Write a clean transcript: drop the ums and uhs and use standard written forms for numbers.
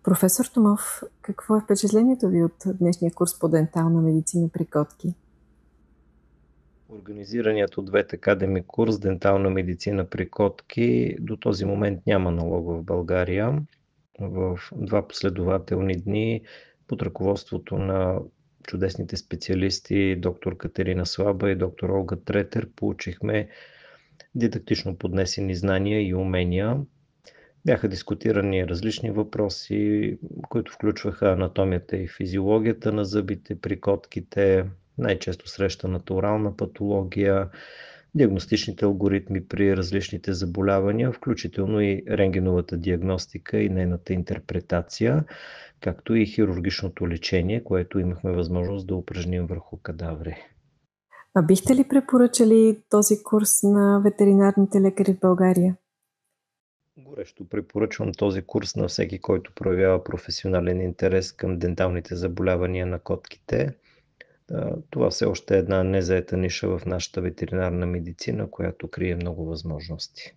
Професор Томов, какво е впечатлението ви от днешния курс по дентална медицина при котки? Организираният от двете академи курс "Дентална медицина при котки" до този момент няма аналог в България. В два последователни дни под ръководството на чудесните специалисти доктор Катерина Слаба и доктор Олга Третер получихме дидактично поднесени знания и умения. Бяха дискутирани различни въпроси, които включваха анатомията и физиологията на зъбите при котките, най-често срещаната орална патология, диагностичните алгоритми при различните заболявания, включително и рентгеновата диагностика и нейната интерпретация, както и хирургичното лечение, което имахме възможност да упражним върху кадаври. А бихте ли препоръчали този курс на ветеринарните лекари в България? Горещо препоръчвам този курс на всеки, който проявява професионален интерес към денталните заболявания на котките. Това все още е една незаета ниша в нашата ветеринарна медицина, която крие много възможности.